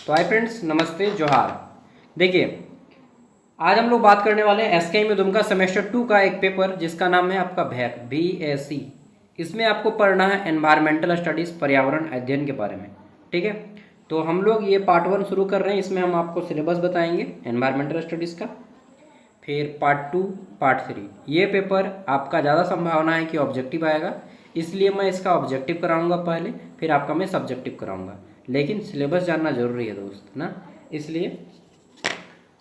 तो hi friends, नमस्ते, जोहार। देखिए, आज हम लोग बात करने वाले हैं एसकेएम में दुमका सेमेस्टर 2 का एक पेपर जिसका नाम है आपका भैक BSc। इसमें आपको पढ़ना है एनवायरमेंटल स्टडीज़, पर्यावरण अध्ययन के बारे में। ठीक है, तो हम लोग ये पार्ट 1 शुरू कर रहे हैं। इसमें हम आपको सिलेबस बताएंगे एनवायरमेंटल स्टडीज़ का, फिर पार्ट 2, पार्ट 3। ये पेपर आपका ज़्यादा संभावना है कि ऑब्जेक्टिव आएगा, इसलिए मैं इसका ऑब्जेक्टिव कराऊंगा पहले, फिर आपका मैं सब्जेक्टिव कराऊंगा। लेकिन सिलेबस जानना ज़रूरी है दोस्त ना, इसलिए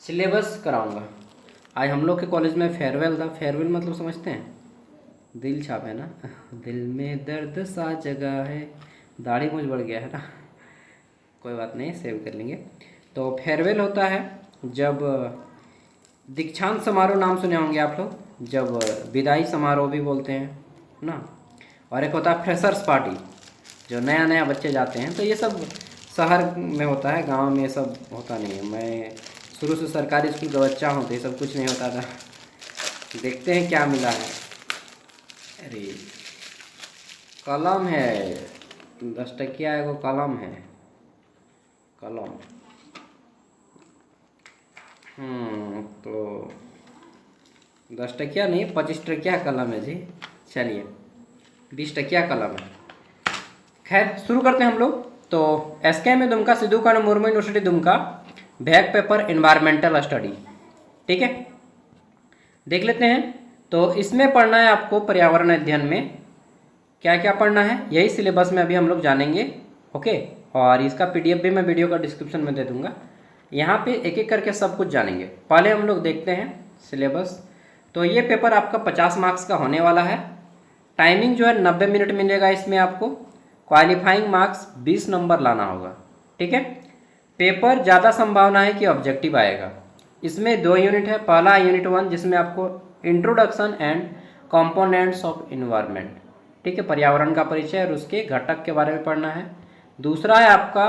सिलेबस कराऊंगा। आज हम लोग के कॉलेज में फेयरवेल था। फेयरवेल मतलब समझते हैं, दिल छाप है ना। दिल में दर्द सा जगह है। दाढ़ी मुझ बढ़ गया है ना, कोई बात नहीं, सेव कर लेंगे। तो फेयरवेल होता है जब दीक्षांत समारोह, नाम सुने होंगे आप लोग, जब विदाई समारोह भी बोलते हैं ना। और एक होता है फ्रेशर्स पार्टी, जो नया नया बच्चे जाते हैं। तो ये सब शहर में होता है, गांव में ये सब होता नहीं है। मैं शुरू से सरकारी स्कूल का बच्चा हूँ, तो ये सब कुछ नहीं होता था। देखते हैं क्या मिला है। अरे कलम है, 10 टकिया एगो कलम है, कलम। तो 10 टकिया नहीं, 25 टकिया कलम है जी। चलिए, 20 टकिया कलम है। खैर, शुरू करते हैं हम लोग। तो एसके में Dumka Sido Kanhu Murmu university Dumka, back paper environmental study. ठीक है, देख लेते हैं। तो इसमें पढ़ना है आपको पर्यावरण अध्ययन में क्या क्या पढ़ना है, यही सिलेबस में अभी हम लोग जानेंगे। ओके, और इसका PDF भी मैं वीडियो का डिस्क्रिप्शन में दे दूंगा। यहाँ पे एक एक करके सब कुछ जानेंगे। पहले हम लोग देखते हैं सिलेबस। तो ये पेपर आपका 50 मार्क्स का होने वाला है। टाइमिंग जो है 90 मिनट मिलेगा इसमें आपको। क्वालिफाइंग मार्क्स 20 नंबर लाना होगा। ठीक है, पेपर ज़्यादा संभावना है कि ऑब्जेक्टिव आएगा। इसमें 2 यूनिट है। पहला यूनिट 1, जिसमें आपको introduction and components of environment, ठीक है, पर्यावरण का परिचय और उसके घटक के बारे में पढ़ना है। दूसरा है आपका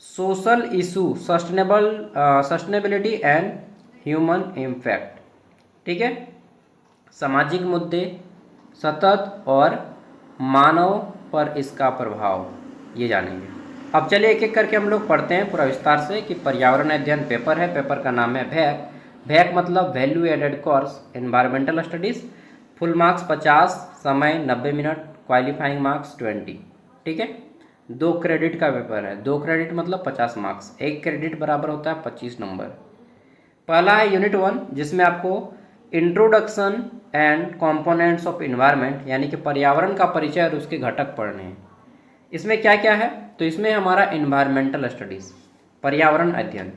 social issue, sustainability and human impact. ठीक है, सामाजिक मुद्दे, सतत और मानव पर इसका प्रभाव, ये जानेंगे। अब चलिए एक एक करके हम लोग पढ़ते हैं पूरा विस्तार से कि पर्यावरण अध्ययन पेपर है। पेपर का नाम है भैक। भैक मतलब value added course environmental studies. Full marks 50, समय 90 मिनट, क्वालिफाइंग मार्क्स 20। ठीक है, 2 क्रेडिट का पेपर है। 2 क्रेडिट मतलब 50 मार्क्स। 1 क्रेडिट बराबर होता है 25 नंबर। पहला है यूनिट 1, जिसमें आपको introduction and components of environment, यानी कि पर्यावरण का परिचय और उसके घटक पढ़ने हैं। इसमें क्या क्या है, तो इसमें हमारा इन्वायरमेंटल स्टडीज़, पर्यावरण अध्ययन।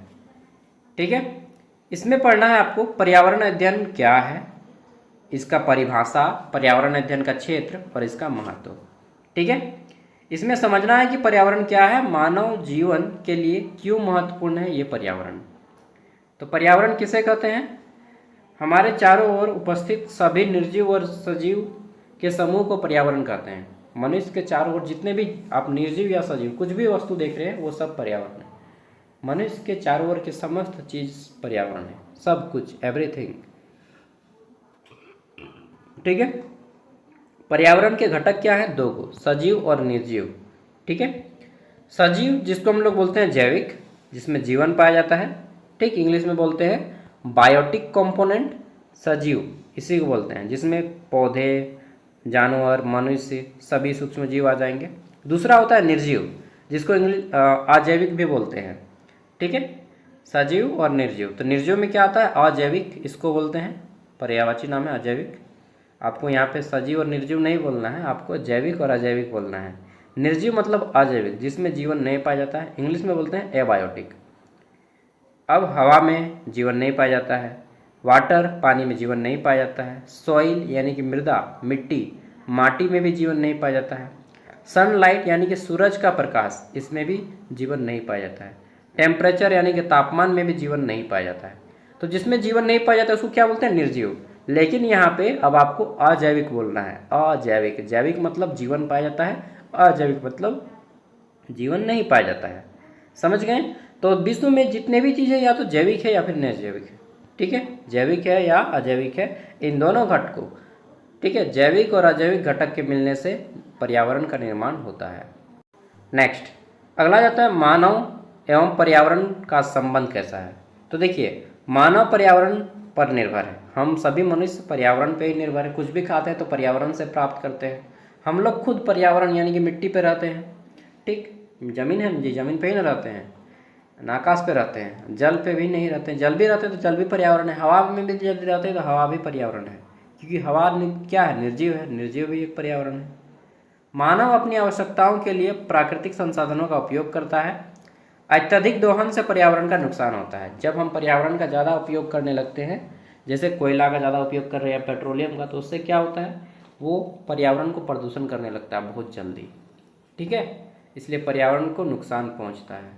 ठीक है, इसमें पढ़ना है आपको पर्यावरण अध्ययन क्या है, इसका परिभाषा, पर्यावरण अध्ययन का क्षेत्र और इसका महत्व। ठीक है, इसमें समझना है कि पर्यावरण क्या है, मानव जीवन के लिए क्यों महत्वपूर्ण है ये पर्यावरण। तो पर्यावरण किसे कहते हैं, हमारे चारों ओर उपस्थित सभी निर्जीव और सजीव के समूह को पर्यावरण कहते हैं। मनुष्य के चारों ओर जितने भी आप निर्जीव या सजीव कुछ भी वस्तु देख रहे हैं, वो सब पर्यावरण है। मनुष्य के चारों ओर की समस्त चीज पर्यावरण है, सब कुछ, एवरीथिंग। ठीक है, पर्यावरण के घटक क्या है, 2 को, सजीव और निर्जीव। ठीक है, सजीव जिसको हम लोग बोलते हैं जैविक, जिसमें जीवन पाया जाता है। ठीक, इंग्लिश में बोलते हैं बायोटिक कंपोनेंट। सजीव इसी को बोलते हैं जिसमें पौधे, जानवर, मनुष्य, सभी सूक्ष्म जीव आ जाएंगे। दूसरा होता है निर्जीव, जिसको इंग्लिश अजैविक भी बोलते हैं। ठीक है, सजीव और निर्जीव। तो निर्जीव में क्या आता है, अजैविक, इसको बोलते हैं, पर्यायवाची नाम है अजैविक। आपको यहाँ पे सजीव और निर्जीव नहीं बोलना है, आपको जैविक और अजैविक बोलना है। निर्जीव मतलब अजैविक, जिसमें जीवन नहीं पाया जाता है, इंग्लिश में बोलते हैं एबायोटिक। अब हवा में जीवन नहीं पाया जाता है, वाटर पानी में जीवन नहीं पाया जाता है, सॉइल यानी कि मृदा, मिट्टी, माटी में भी जीवन नहीं पाया जाता है, सनलाइट यानी कि सूरज का प्रकाश, इसमें भी जीवन नहीं पाया जाता है, टेम्परेचर यानी कि तापमान में भी जीवन नहीं पाया जाता है। तो जिसमें जीवन नहीं पाया जाता है उसको क्या बोलते हैं, निर्जीव। लेकिन यहाँ पे अब आपको अजैविक बोलना है। अजैविक, जैविक मतलब जीवन पाया जाता है, अजैविक मतलब जीवन नहीं पाया जाता है। समझ गए। तो विश्व में जितने भी चीज़ें या तो जैविक है या फिर निर्जैविक है। ठीक है, जैविक है या अजैविक है, इन दोनों घटकों, ठीक है, जैविक और अजैविक घटक के मिलने से पर्यावरण का निर्माण होता है। नेक्स्ट, अगला जाता है मानव एवं पर्यावरण का संबंध कैसा है? तो देखिए, मानव पर्यावरण पर निर्भर है। हम सभी मनुष्य पर्यावरण पे ही निर्भर है। कुछ भी खाते हैं तो पर्यावरण से प्राप्त करते हैं। हम लोग खुद पर्यावरण यानी कि मिट्टी पे रहते हैं, ठीक। जमीन है जी, जमीन पे ही ना रहते हैं, ना आकाश पे रहते हैं, जल पे भी नहीं रहते हैं। जल भी रहते हैं तो जल भी पर्यावरण है, हवा में भी जल रहते हैं तो हवा भी पर्यावरण है, क्योंकि हवा क्या है, निर्जीव है, निर्जीव भी एक पर्यावरण है। मानव अपनी आवश्यकताओं के लिए प्राकृतिक संसाधनों का उपयोग करता है। अत्यधिक दोहन से पर्यावरण का नुकसान होता है। जब हम पर्यावरण का ज़्यादा उपयोग करने लगते हैं, जैसे कोयला का ज़्यादा उपयोग कर रहे हैं, पेट्रोलियम का, तो उससे क्या होता है, वो पर्यावरण को प्रदूषण करने लगता है बहुत जल्दी, ठीक है। इसलिए पर्यावरण को नुकसान पहुंचता है।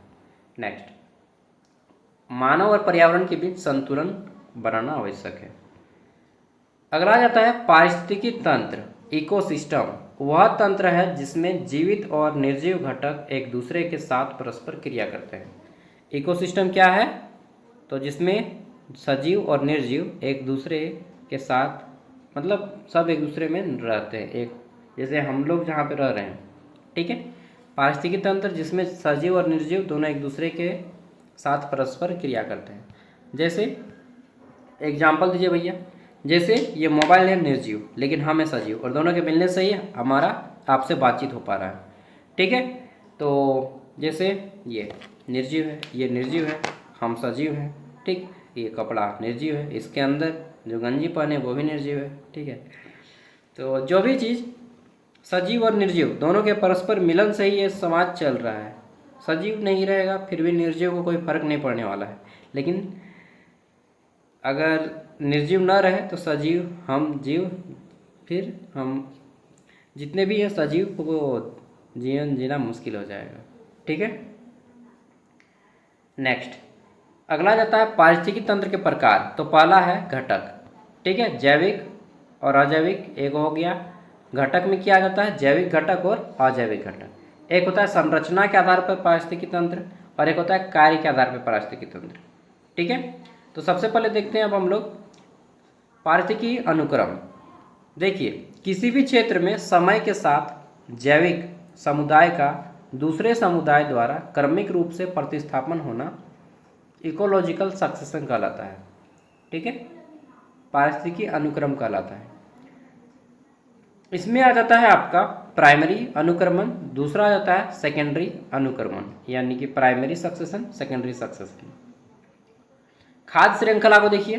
नेक्स्ट, मानव और पर्यावरण के बीच संतुलन बनाना आवश्यक है। अगला आ जाता है पारिस्थितिकी तंत्र, इकोसिस्टम। वह तंत्र है जिसमें जीवित और निर्जीव घटक एक दूसरे के साथ परस्पर क्रिया करते हैं। इकोसिस्टम क्या है, तो जिसमें सजीव और निर्जीव एक दूसरे के साथ, मतलब सब एक दूसरे में रहते हैं, एक जैसे हम लोग जहाँ पे रह रहे हैं, ठीक है। पारिस्थितिकी तंत्र जिसमें सजीव और निर्जीव दोनों एक दूसरे के साथ परस्पर क्रिया करते हैं। जैसे एग्जाम्पल दीजिए भैया, जैसे ये मोबाइल है निर्जीव, लेकिन हम है सजीव, और दोनों के मिलने से ही हमारा आपसे बातचीत हो पा रहा है, ठीक है। तो जैसे ये निर्जीव है, ये निर्जीव है, हम सजीव हैं, ठीक। ये कपड़ा निर्जीव है, इसके अंदर जो गंजी पहने वो भी निर्जीव है, ठीक है। तो जो भी चीज़ सजीव और निर्जीव दोनों के परस्पर मिलन से ही ये समाज चल रहा है। सजीव नहीं रहेगा फिर भी निर्जीव को कोई फर्क नहीं पड़ने वाला है, लेकिन अगर निर्जीव न रहे तो सजीव, हम जीव, फिर हम जितने भी हैं सजीव को जीवन जीना मुश्किल हो जाएगा, ठीक है। नेक्स्ट, अगला जाता है पारिस्थितिकी तंत्र के प्रकार। तो पहला है घटक, ठीक है, जैविक और अजैविक एक हो गया। घटक में क्या जाता है, जैविक घटक और अजैविक घटक। एक होता है संरचना के आधार पर पारिस्थितिकी तंत्र और एक होता है कार्य के आधार पर पारिस्थितिकी तंत्र, ठीक है। तो सबसे पहले देखते हैं अब हम लोग पारिस्थितिकी अनुक्रम। देखिए, किसी भी क्षेत्र में समय के साथ जैविक समुदाय का दूसरे समुदाय द्वारा क्रमिक रूप से प्रतिस्थापन होना इकोलॉजिकल सक्सेशन कहलाता है, ठीक है, पारिस्थितिकी अनुक्रम कहलाता है। इसमें आ जाता है आपका प्राइमरी अनुक्रमण, दूसरा आ जाता है सेकेंडरी अनुक्रमण, यानी कि प्राइमरी सक्सेशन, सेकेंडरी सक्सेशन। खाद्य श्रृंखला को देखिए,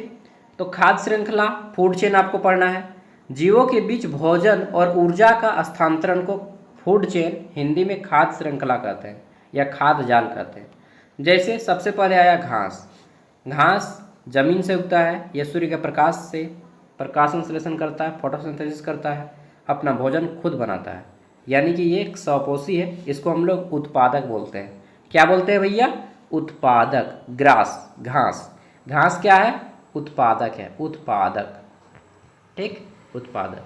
तो खाद्य श्रृंखला, फूड चेन आपको पढ़ना है। जीवों के बीच भोजन और ऊर्जा का स्थानांतरण को फूड चेन, हिंदी में खाद्य श्रृंखला कहते हैं या खाद्य जाल कहते हैं। जैसे सबसे पहले आया घास। घास जमीन से उगता है, यह सूर्य के प्रकाश से प्रकाश संश्लेषण करता है, फोटोसिंथेसिस करता है, अपना भोजन खुद बनाता है, यानी कि ये एक स्वपोषी है। इसको हम लोग उत्पादक बोलते हैं। क्या बोलते हैं भैया, उत्पादक। ग्रास, घास, घास क्या है, उत्पादक है, उत्पादक, ठीक, उत्पादक,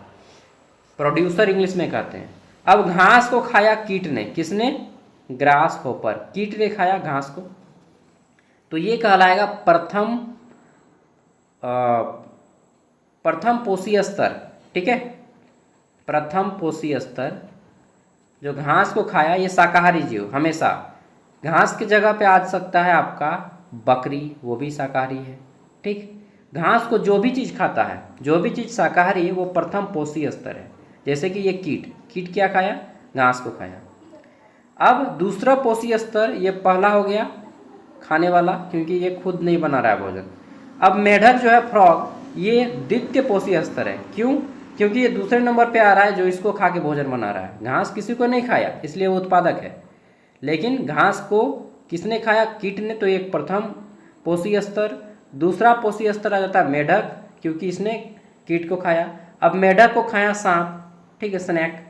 प्रोड्यूसर इंग्लिश में कहते हैं। अब घास को खाया कीट ने, किसने, ग्रास होपर, कीट ने खाया घास को, तो ये कहलाएगा प्रथम पोषी स्तर, ठीक है। प्रथम पोषी स्तर, जो घास को खाया, ये शाकाहारी जीव। हमेशा घास की जगह पे आ सकता है आपका बकरी, वो भी शाकाहारी है, ठीक। घास को जो भी चीज़ खाता है, जो भी चीज़ शाकाहारी है, वो प्रथम पोषी स्तर है। जैसे कि ये कीट, कीट क्या खाया, घास को खाया। अब दूसरा पोषी स्तर, ये पहला हो गया खाने वाला, क्योंकि ये खुद नहीं बना रहा है भोजन। अब मेढक जो है, फ्रॉग, ये द्वितीय पोषी स्तर है। क्यों, क्योंकि ये दूसरे नंबर पे आ रहा है जो इसको खा के भोजन बना रहा है। घास किसी को नहीं खाया, इसलिए वो उत्पादक है, लेकिन घास को किसने खाया, कीट ने, तो एक प्रथम पोषी स्तर। दूसरा पोषी स्तर आ जाता है मेढक, क्योंकि इसने कीट को खाया। अब मेढक को खाया सांप, ठीक है, स्नैक,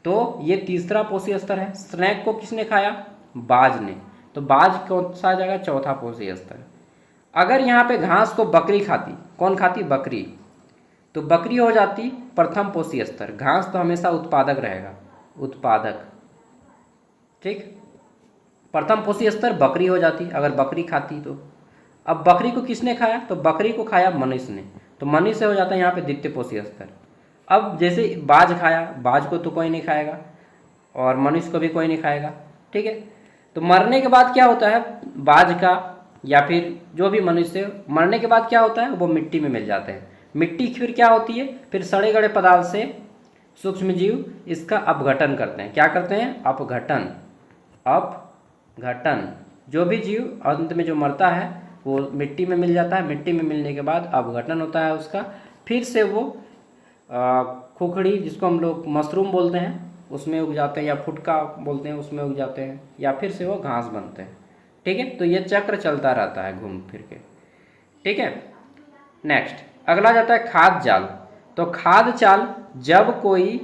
तो ये तीसरा पोषी स्तर है। स्नैक को किसने खाया, बाज ने, तो बाज कौन सा आ जाएगा, चौथा पोषी स्तर। अगर यहाँ पे घास को बकरी खाती, कौन खाती, बकरी, तो बकरी हो जाती प्रथम पोषी स्तर। घास तो हमेशा उत्पादक रहेगा, उत्पादक, ठीक। प्रथम पोषी स्तर बकरी हो जाती अगर बकरी खाती तो। अब बकरी को किसने खाया, तो बकरी को खाया मनुष्य ने, तो मनुष्य हो जाता है यहाँ पे द्वितीय पोषी स्तर। अब जैसे बाज खाया, बाज को तो कोई नहीं खाएगा और मनुष्य को भी कोई नहीं खाएगा, ठीक है। तो मरने के बाद क्या होता है, बाज का या फिर जो भी मनुष्य मरने के बाद क्या होता है, वो मिट्टी में मिल जाते हैं। मिट्टी फिर क्या होती है, फिर सड़े गड़े पदार्थ से सूक्ष्म जीव इसका अपघटन करते हैं। क्या करते हैं, अपघटन। अपघटन, जो भी जीव अंत में जो मरता है वो मिट्टी में मिल जाता है। मिट्टी में मिलने के बाद अपघटन होता है उसका, फिर से वो खुखड़ी जिसको हम लोग मशरूम बोलते हैं उसमें उग जाते हैं, या फुटका बोलते हैं उसमें उग जाते हैं, या फिर से वो घास बनते हैं। ठीक है, तो ये चक्र चलता रहता है घूम फिर के। ठीक है, नेक्स्ट अगला जाता है खाद्य जाल। तो खाद्य जाल, जब कोई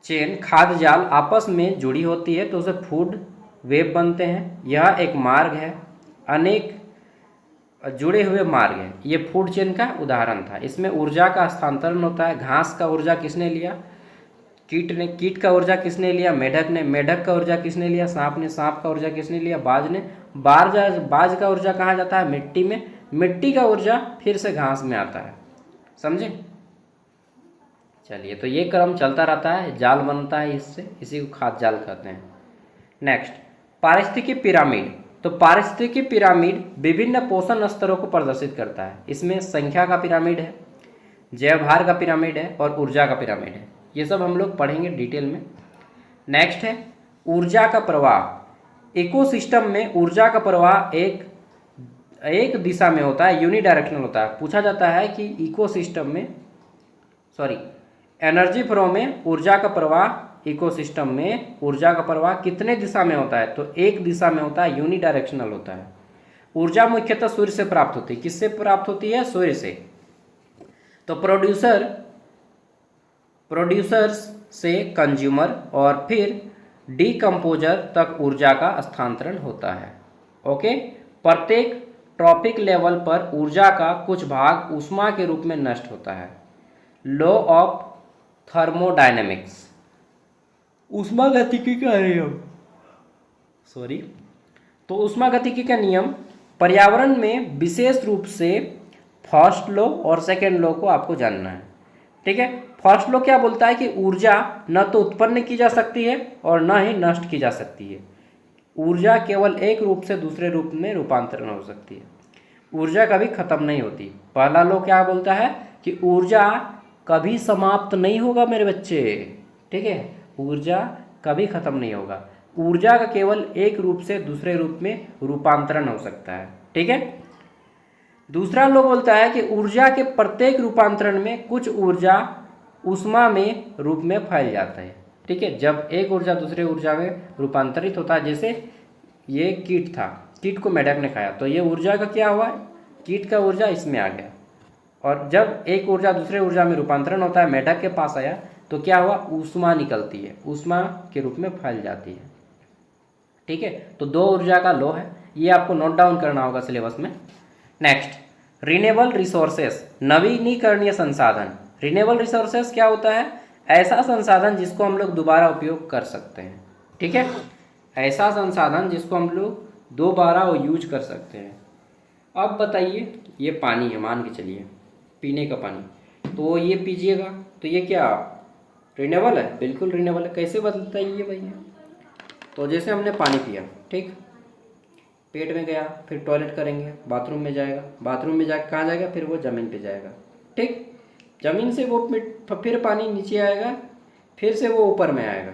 चेन खाद्य जाल आपस में जुड़ी होती है तो उसे फूड वेब बनते हैं। यह एक मार्ग है, अनेक जुड़े हुए मार्ग हैं। ये फूड चेन का उदाहरण था। इसमें ऊर्जा का हस्तांतरण होता है। घास का ऊर्जा किसने लिया, कीट ने। कीट का ऊर्जा किसने लिया, मेढक ने। मेढक का ऊर्जा किसने लिया, सांप ने। सांप का ऊर्जा किसने लिया, बाज ने। बाज का ऊर्जा कहाँ जाता है, मिट्टी में। मिट्टी का ऊर्जा फिर से घास में आता है। समझे। चलिए, तो ये क्रम चलता रहता है, जाल बनता है इससे, इसी को खाद्य जाल कहते हैं। नेक्स्ट पारिस्थितिकी पिरामिड। तो पारिस्थितिकी पिरामिड विभिन्न पोषण स्तरों को प्रदर्शित करता है। इसमें संख्या का पिरामिड है, जैवभार का पिरामिड है और ऊर्जा का पिरामिड है। ये सब हम लोग पढ़ेंगे डिटेल में। नेक्स्ट है ऊर्जा का प्रवाह। इकोसिस्टम में ऊर्जा का प्रवाह एक दिशा में होता है, यूनिडायरेक्शनल होता है। पूछा जाता है कि इकोसिस्टम में एनर्जी फ्लो में ऊर्जा का प्रवाह, इकोसिस्टम में ऊर्जा का प्रवाह कितने दिशा में होता है, तो एक दिशा में होता है, यूनिडायरेक्शनल होता है। ऊर्जा मुख्यतः सूर्य से प्राप्त होती है। किससे प्राप्त होती है, सूर्य से। तो प्रोड्यूसर्स से कंज्यूमर और फिर डीकम्पोजर तक ऊर्जा का स्थानांतरण होता है। ओके, प्रत्येक ट्रॉपिक लेवल पर ऊर्जा का कुछ भाग ऊष्मा के रूप में नष्ट होता है। लॉ ऑफ थर्मोडायनेमिक्स, ऊष्मागतिकी का नियम, तो ऊष्मागतिकी का नियम पर्यावरण में विशेष रूप से फर्स्ट लॉ और सेकेंड लॉ को आपको जानना है। ठीक है, फर्स्ट लॉ क्या बोलता है कि ऊर्जा न तो उत्पन्न की जा सकती है और न ही नष्ट की जा सकती है। ऊर्जा केवल एक रूप से दूसरे रूप में रूपांतरण हो सकती है, ऊर्जा कभी खत्म नहीं होती। पहला लॉ क्या बोलता है कि ऊर्जा कभी समाप्त नहीं होगा मेरे बच्चे। ठीक है, ऊर्जा कभी खत्म नहीं होगा। ऊर्जा का केवल एक रूप से दूसरे रूप में रूपांतरण हो सकता है। ठीक है, दूसरा लॉ बोलता है कि ऊर्जा के प्रत्येक रूपांतरण में कुछ ऊर्जा ऊष्मा में रूप में फैल जाता है। ठीक है, जब एक ऊर्जा दूसरे ऊर्जा में रूपांतरित होता है, जैसे ये कीट था, कीट को मेढक ने खाया तो ये ऊर्जा का क्या हुआ, कीट का ऊर्जा इसमें आ गया। और जब एक ऊर्जा दूसरे ऊर्जा में रूपांतरण होता है, मेढक के पास आया तो क्या हुआ, ऊष्मा निकलती है, ऊष्मा के रूप में फैल जाती है। ठीक है, तो दो ऊर्जा का लॉ है, ये आपको नोट डाउन करना होगा सिलेबस में। नेक्स्ट रिन्यूएबल रिसोर्सेस, नवीनीकरणीय संसाधन। रिन्यूएबल रिसोर्सेस क्या होता है, ऐसा संसाधन जिसको हम लोग दोबारा उपयोग कर सकते हैं। ठीक है, ऐसा संसाधन जिसको हम लोग दोबारा यूज कर सकते हैं। अब बताइए, ये पानी है, मान के चलिए पीने का पानी, तो ये पीजिएगा तो ये क्या रिन्यूएबल है, बिल्कुल रिन्यूएबल है। कैसे बताइए भैया, तो जैसे हमने पानी पिया, ठीक, पेट में गया, फिर टॉयलेट करेंगे, बाथरूम में जाएगा, बाथरूम में जाकर कहाँ जाएगा, फिर वो ज़मीन पे जाएगा। ठीक, ज़मीन से वो फिर पानी नीचे आएगा, फिर से वो ऊपर में आएगा।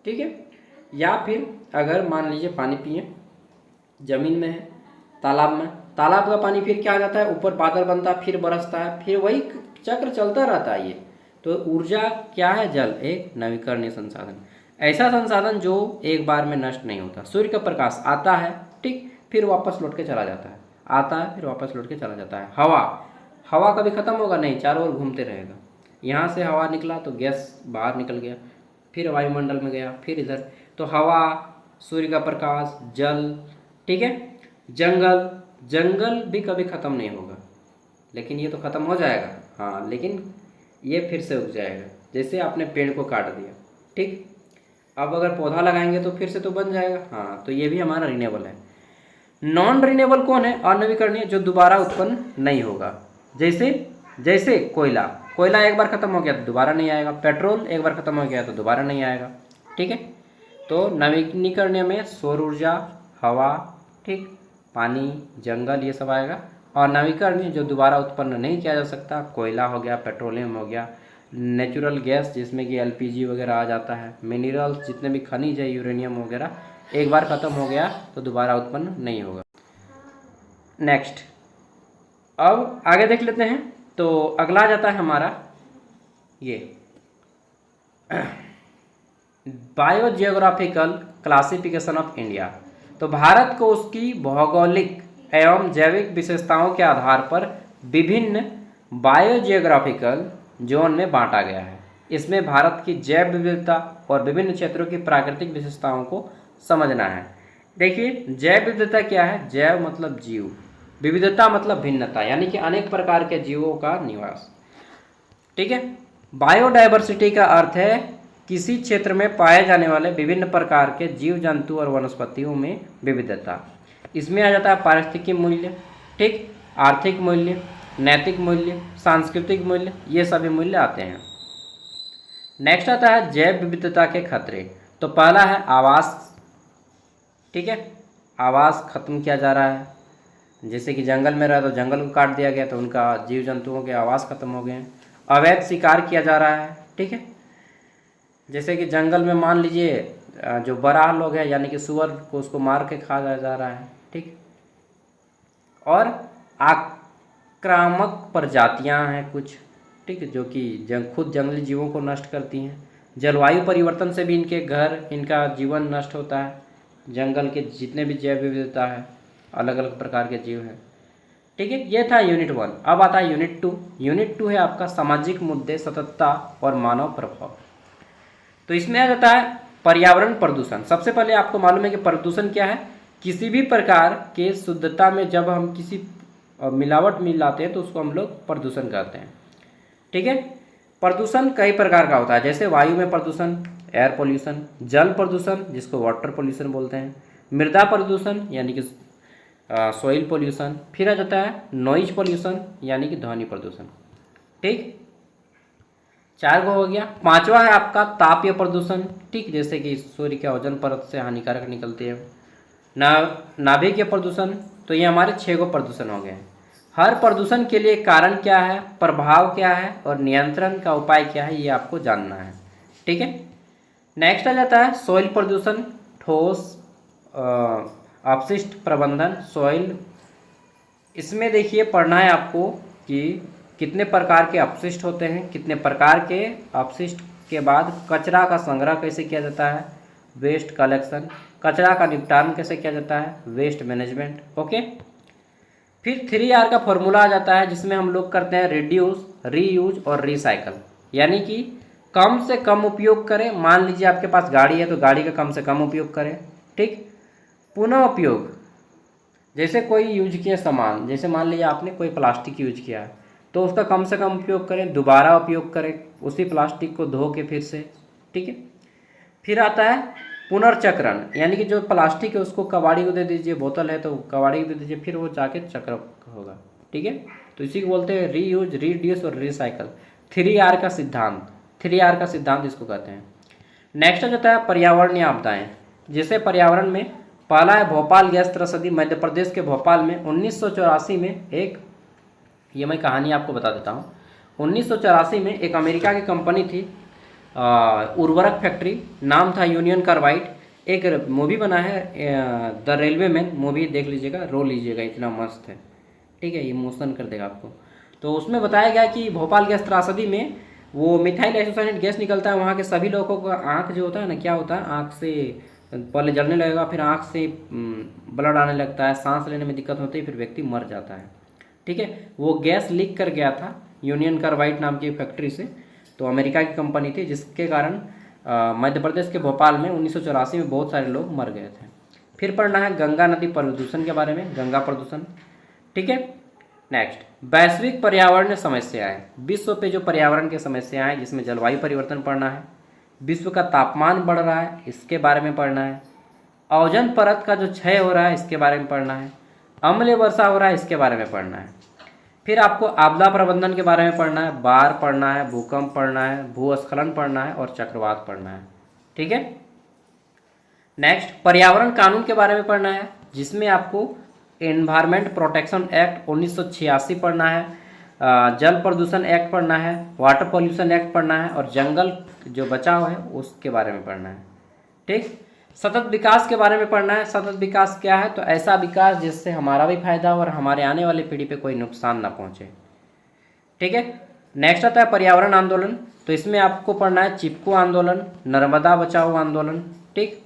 ठीक है, या फिर अगर मान लीजिए पानी पिए, ज़मीन में है, तालाब में, तालाब का पानी फिर क्या आ जाता है, ऊपर बादल बनता है, फिर बरसता है, फिर वही चक्र चलता रहता है। ये तो ऊर्जा क्या है, जल एक नवीकरणीय संसाधन, ऐसा संसाधन जो एक बार में नष्ट नहीं होता। सूर्य का प्रकाश आता है, ठीक, फिर वापस लौट के चला जाता है, आता है फिर वापस लौट के चला जाता है। हवा कभी ख़त्म होगा नहीं, चारों ओर घूमते रहेगा। यहाँ से हवा निकला तो गैस बाहर निकल गया, फिर वायुमंडल में गया, फिर इधर। तो हवा, सूर्य का प्रकाश, जल, ठीक है, जंगल भी कभी ख़त्म नहीं होगा, लेकिन ये तो ख़त्म हो जाएगा, हाँ, लेकिन ये फिर से उग जाएगा। जैसे आपने पेड़ को काट दिया, ठीक, अब अगर पौधा लगाएंगे तो फिर से तो बन जाएगा, हाँ, तो ये भी हमारा रिन्यूएबल है। नॉन रिन्यूएबल कौन है, अनवीकरणीय, जो दोबारा उत्पन्न नहीं होगा। जैसे कोयला एक बार ख़त्म हो गया तो दोबारा नहीं आएगा, पेट्रोल एक बार ख़त्म हो गया तो दोबारा नहीं आएगा। ठीक है, तो नवीनीकरणीय में सौर ऊर्जा, हवा, ठीक, पानी, जंगल, ये सब आएगा। और नवीकरणीय जो दोबारा उत्पन्न नहीं किया जा सकता, कोयला हो गया, पेट्रोलियम हो गया, नेचुरल गैस जिसमें कि एलपीजी वगैरह आ जाता है, मिनरल्स जितने भी खनिज है, यूरेनियम वगैरह, एक बार ख़त्म हो गया तो दोबारा उत्पन्न नहीं होगा। नेक्स्ट, अब आगे देख लेते हैं। तो अगला जाता है हमारा ये बायोजियोग्राफिकल क्लासिफिकेशन ऑफ इंडिया। तो भारत को उसकी भौगोलिक एवं जैविक विशेषताओं के आधार पर विभिन्न बायोजियोग्राफिकल जोन में बांटा गया है। इसमें भारत की जैव विविधता और विभिन्न क्षेत्रों की प्राकृतिक विशेषताओं को समझना है। देखिए, जैव विविधता क्या है? जैव मतलब जीव, विविधता मतलब भिन्नता, यानी कि अनेक प्रकार के जीवों का निवास। ठीक है। बायोडायवर्सिटी का अर्थ है किसी क्षेत्र में पाए जाने वाले विभिन्न प्रकार के जीव जंतु और वनस्पतियों में विविधता। इसमें आ जाता है पारिस्थितिक मूल्य, ठीक, आर्थिक मूल्य, नैतिक मूल्य, सांस्कृतिक मूल्य, ये सभी मूल्य आते हैं। नेक्स्ट आता है जैव विविधता के खतरे। तो पहला है आवास, ठीक है, आवास खत्म किया जा रहा है। जैसे कि जंगल में रहा तो जंगल को काट दिया गया तो उनका जीव जंतुओं के आवास खत्म हो गए हैं। अवैध शिकार किया जा रहा है, ठीक है, जैसे कि जंगल में मान लीजिए जो बराह लोग हैं यानी कि सुअर को उसको मार के खाया जा रहा है, ठीक। और आक्रामक प्रजातियां हैं कुछ, ठीक, जो कि खुद जंगली जीवों को नष्ट करती हैं। जलवायु परिवर्तन से भी इनके घर, इनका जीवन नष्ट होता है। जंगल के जितने भी जैव विविधता है, अलग अलग प्रकार के जीव हैं, ठीक है। ये था यूनिट 1। अब आता है यूनिट 2। यूनिट 2 है आपका सामाजिक मुद्दे, सततता और मानव प्रभाव। तो इसमें आ जाता है पर्यावरण प्रदूषण। सबसे पहले आपको मालूम है कि प्रदूषण क्या है? किसी भी प्रकार के शुद्धता में जब हम किसी मिलावट मिलाते हैं तो उसको हम लोग प्रदूषण कहते हैं, ठीक है। प्रदूषण कई प्रकार का होता है, जैसे वायु में प्रदूषण, एयर पोल्यूशन, जल प्रदूषण जिसको वाटर पोल्यूशन बोलते हैं, मृदा प्रदूषण यानी कि सॉइल पोल्यूशन, फिर आ जाता है नॉइज पोल्यूशन यानी कि ध्वनि प्रदूषण, ठीक। 4 गो हो गया। 5वां है आपका तापीय प्रदूषण, ठीक, जैसे कि सूर्य के ओजोन परत से हानिकारक निकलती है। नाभिकीय प्रदूषण, तो ये हमारे 6 गो प्रदूषण हो गए हैं। हर प्रदूषण के लिए कारण क्या है, प्रभाव क्या है और नियंत्रण का उपाय क्या है, ये आपको जानना है, ठीक है। नेक्स्ट आ जाता है सॉइल प्रदूषण, ठोस अपशिष्ट प्रबंधन, सॉइल। इसमें देखिए पढ़ना है आपको कि कितने प्रकार के अपशिष्ट होते हैं, कितने प्रकार के अपशिष्ट के बाद कचरा का संग्रह कैसे किया जाता है, वेस्ट कलेक्शन, कचरा का निपटान कैसे किया जाता है, वेस्ट मैनेजमेंट, ओके। फिर 3R का फॉर्मूला आ जाता है जिसमें हम लोग करते हैं रिड्यूस, रीयूज और रिसाइकल, यानी कि कम से कम उपयोग करें। मान लीजिए आपके पास गाड़ी है तो गाड़ी का कम से कम उपयोग करें, ठीक। पुनः उपयोग, जैसे कोई यूज किया सामान, जैसे मान लीजिए आपने कोई प्लास्टिक यूज किया है तो उसका कम से कम उपयोग करें, दोबारा उपयोग करें उसी प्लास्टिक को धो के फिर से, ठीक है। फिर आता है पुनर्चक्रण, यानी कि जो प्लास्टिक है उसको कबाड़ी को दे दीजिए, बोतल है तो कबाड़ी को दे दीजिए, फिर वो जाके चक्र होगा, ठीक है। तो इसी को बोलते हैं रीयूज, रीड्यूस और रिसाइकल। 3R का सिद्धांत, 3R का सिद्धांत इसको कहते हैं। नेक्स्ट आ जाता है पर्यावरणीय आपदाएं। जैसे पर्यावरण में पहला है भोपाल गैस त्रसदी। मध्य प्रदेश के भोपाल में 1984 में एक, ये मैं कहानी आपको बता देता हूँ। 1984 में एक अमेरिका की कंपनी थी, उर्वरक फैक्ट्री, नाम था यूनियन कार्बाइड। एक मूवी बना है द रेलवे मैन, मूवी देख लीजिएगा, रो लीजिएगा, इतना मस्त है, ठीक है, इमोशन कर देगा आपको। तो उसमें बताया गया कि भोपाल गैस त्रासदी में वो मिथाइल आइसोसाइनेट गैस निकलता है, वहाँ के सभी लोगों का आँख जो होता है ना, क्या होता है, आँख से पहले जलने लगेगा, फिर आँख से ब्लड आने लगता है, सांस लेने में दिक्कत होती है, फिर व्यक्ति मर जाता है, ठीक है। वो गैस लीक कर गया था यूनियन कार्बाइड नाम की फैक्ट्री से। तो अमेरिका की कंपनी थी जिसके कारण मध्य प्रदेश के भोपाल में 1984 में बहुत सारे लोग मर गए थे। फिर पढ़ना है गंगा नदी प्रदूषण के बारे में, गंगा प्रदूषण, ठीक है। नेक्स्ट वैश्विक पर्यावरणीय समस्याएं, विश्व पे जो पर्यावरण की समस्याएं हैं जिसमें जलवायु परिवर्तन पढ़ना है, विश्व का तापमान बढ़ रहा है इसके बारे में पढ़ना है, ओजोन परत का जो क्षय हो रहा है इसके बारे में पढ़ना है, अम्लीय वर्षा हो रहा है इसके बारे में पढ़ना है। फिर आपको आपदा प्रबंधन के बारे में पढ़ना है, बाढ़ पढ़ना है, भूकंप पढ़ना है, भूस्खलन पढ़ना है और चक्रवात पढ़ना है, ठीक है। नेक्स्ट पर्यावरण कानून के बारे में पढ़ना है, जिसमें आपको एनवायरमेंट प्रोटेक्शन एक्ट 1986 पढ़ना है, जल प्रदूषण एक्ट पढ़ना है, वाटर पॉल्यूशन एक्ट पढ़ना है और जंगल जो बचाव है उसके बारे में पढ़ना है। ठीक, सतत विकास के बारे में पढ़ना है। सतत विकास क्या है? तो ऐसा विकास जिससे हमारा भी फायदा हो और हमारे आने वाली पीढ़ी पे कोई नुकसान ना पहुंचे। ठीक है, नेक्स्ट आता है पर्यावरण आंदोलन। तो इसमें आपको पढ़ना है चिपको आंदोलन, नर्मदा बचाओ आंदोलन। ठीक,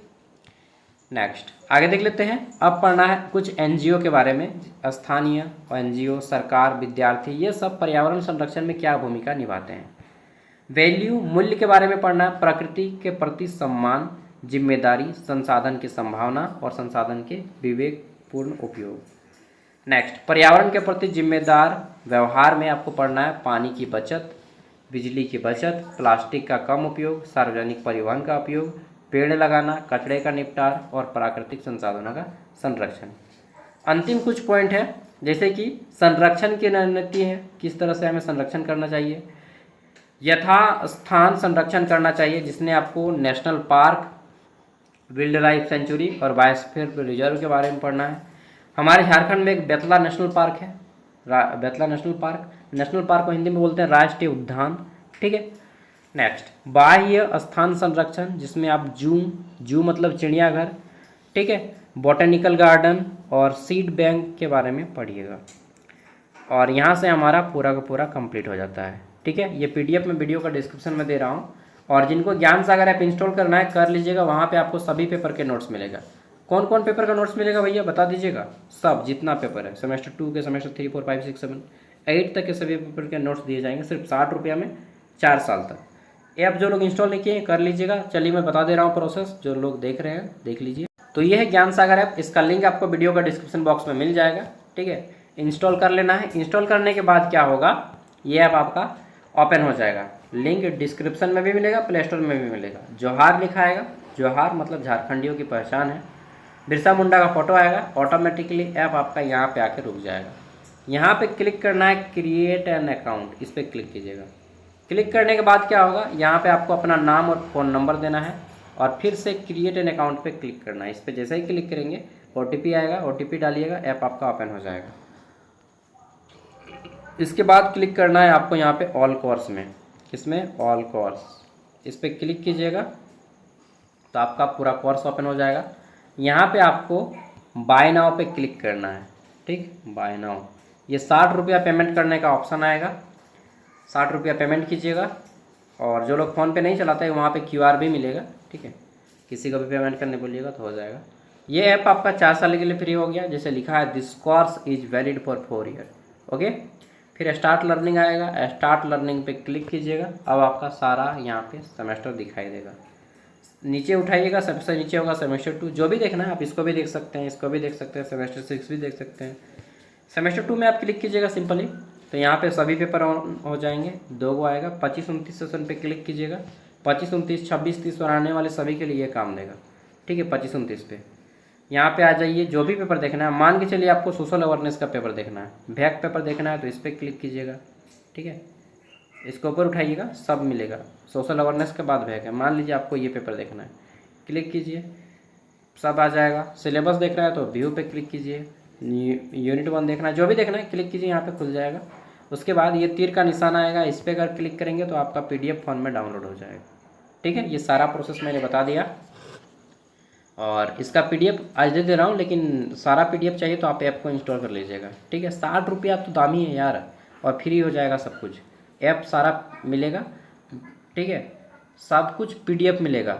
नेक्स्ट आगे देख लेते हैं। अब पढ़ना है कुछ एनजीओ के बारे में, स्थानीय एनजीओ, सरकार, विद्यार्थी, ये सब पर्यावरण संरक्षण में क्या भूमिका निभाते हैं। वैल्यू मूल्य के बारे में पढ़ना है, प्रकृति के प्रति सम्मान, जिम्मेदारी, संसाधन की संभावना और संसाधन के विवेकपूर्ण उपयोग। नेक्स्ट पर्यावरण के प्रति जिम्मेदार व्यवहार में आपको पढ़ना है पानी की बचत, बिजली की बचत, प्लास्टिक का कम उपयोग, सार्वजनिक परिवहन का उपयोग, पेड़ लगाना, कचरे का निपटार और प्राकृतिक संसाधनों का संरक्षण। अंतिम कुछ पॉइंट है, जैसे कि संरक्षण की रणनीति है, किस तरह से हमें संरक्षण करना चाहिए। यथास्थान संरक्षण करना चाहिए, जिसने आपको national park, wild life sanctuary और बायोस्फीयर रिजर्व के बारे में पढ़ना है। हमारे झारखंड में एक बेतला नेशनल पार्क है, बेतला नेशनल पार्क को हिंदी में बोलते हैं राष्ट्रीय उद्यान। ठीक है, नेक्स्ट बाह्य स्थान संरक्षण, जिसमें आप जू मतलब चिड़ियाघर, ठीक है, बॉटेनिकल गार्डन और सीड बैंक के बारे में पढ़िएगा। और यहाँ से हमारा पूरा का पूरा कंप्लीट हो जाता है। ठीक है, ये पीडीएफ में वीडियो का डिस्क्रिप्शन में दे रहा हूँ, और जिनको ज्ञान सागर ऐप इंस्टॉल करना है कर लीजिएगा। वहाँ पे आपको सभी पेपर के नोट्स मिलेगा। कौन कौन पेपर का नोट्स मिलेगा भैया बता दीजिएगा। सब जितना पेपर है, सेमेस्टर 2 के, सेमेस्टर 3, 4, 5, 6, 7, 8 तक के सभी पेपर के नोट्स दिए जाएंगे सिर्फ 60 रुपये में 4 साल तक। ऐप जो लोग इंस्टॉल नहीं किए कर लीजिएगा। चलिए मैं बता दे रहा हूँ प्रोसेस, जो लोग देख रहे हैं देख लीजिए। तो ये है ज्ञान सागर ऐप, इसका लिंक आपको वीडियो का डिस्क्रिप्शन बॉक्स में मिल जाएगा। ठीक है, इंस्टॉल कर लेना है। इंस्टॉल करने के बाद क्या होगा, ये ऐप आपका ओपन हो जाएगा। लिंक डिस्क्रिप्शन में भी मिलेगा, प्ले स्टोर में भी मिलेगा। जोहार लिखा आएगा, जोहार मतलब झारखंडियों की पहचान है। बिरसा मुंडा का फोटो आएगा, ऑटोमेटिकली ऐप आपका यहाँ पे आके रुक जाएगा। यहाँ पे क्लिक करना है क्रिएट एन अकाउंट, इस पर क्लिक कीजिएगा। क्लिक करने के बाद क्या होगा, यहाँ पे आपको अपना नाम और फ़ोन नंबर देना है और फिर से क्रिएट एन अकाउंट पे क्लिक करना है। इस पर जैसे ही क्लिक करेंगे OTP आएगा, OTP डालिएगा, ऐप आपका ओपन हो जाएगा। इसके बाद क्लिक करना है आपको यहाँ पे ऑल कोर्स में, इसमें ऑल कोर्स, इस पर क्लिक कीजिएगा तो आपका पूरा कोर्स ओपन हो जाएगा। यहाँ पे आपको बाय नाउ पे क्लिक करना है। ठीक, बाय नाउ, ये 60 रुपया पेमेंट करने का ऑप्शन आएगा। 60 रुपया पेमेंट कीजिएगा। और जो लोग फ़ोन पे नहीं चलाते हैं वहाँ पे QR भी मिलेगा। ठीक है, किसी को भी पेमेंट करने बोलिएगा तो हो जाएगा। ये ऐप आपका 4 साल के लिए फ्री हो गया, जैसे लिखा है this course is valid for 4 year. Okay, फिर स्टार्ट लर्निंग आएगा, स्टार्ट लर्निंग पे क्लिक कीजिएगा। अब आपका सारा यहाँ पे सेमेस्टर दिखाई देगा। नीचे उठाइएगा, सबसे नीचे होगा सेमेस्टर 2, जो भी देखना है आप इसको भी देख सकते हैं, इसको भी देख सकते हैं, सेमेस्टर 6 भी देख सकते हैं। सेमेस्टर 2 में आप क्लिक कीजिएगा सिंपली, तो यहाँ पे सभी पेपर ऑन हो जाएंगे। 2 को आएगा, 25-29 सेशन पे क्लिक कीजिएगा। 25, 29, 26, 30 और आने वाले सभी के लिए ये काम देगा। ठीक है, 25, 29 पे यहाँ पे आ जाइए। जो भी पेपर देखना है, मान के चलिए आपको सोशल अवेयरनेस का पेपर देखना है, भैक पेपर देखना है, तो इस पर क्लिक कीजिएगा। ठीक है, इसको ऊपर उठाइएगा, सब मिलेगा। सोशल अवेयरनेस के बाद भैक है, मान लीजिए आपको ये पेपर देखना है, क्लिक कीजिए, सब आ जाएगा। सिलेबस देख रहा है तो व्यू पे क्लिक कीजिए। यूनिट 1 देखना है, जो भी देखना है क्लिक कीजिए, यहाँ पे खुल जाएगा। उसके बाद ये तीर का निशान आएगा, इस पर अगर क्लिक करेंगे तो आपका PDF फ़ोन में डाउनलोड हो जाएगा। ठीक है, ये सारा प्रोसेस मैंने बता दिया और इसका PDF आज दे रहा हूँ, लेकिन सारा PDF चाहिए तो आप ऐप को इंस्टॉल कर लीजिएगा। ठीक है, 60 रुपया तो दाम ही है यार, और फ्री हो जाएगा सब कुछ। ऐप सारा मिलेगा। ठीक है, सब कुछ PDF मिलेगा।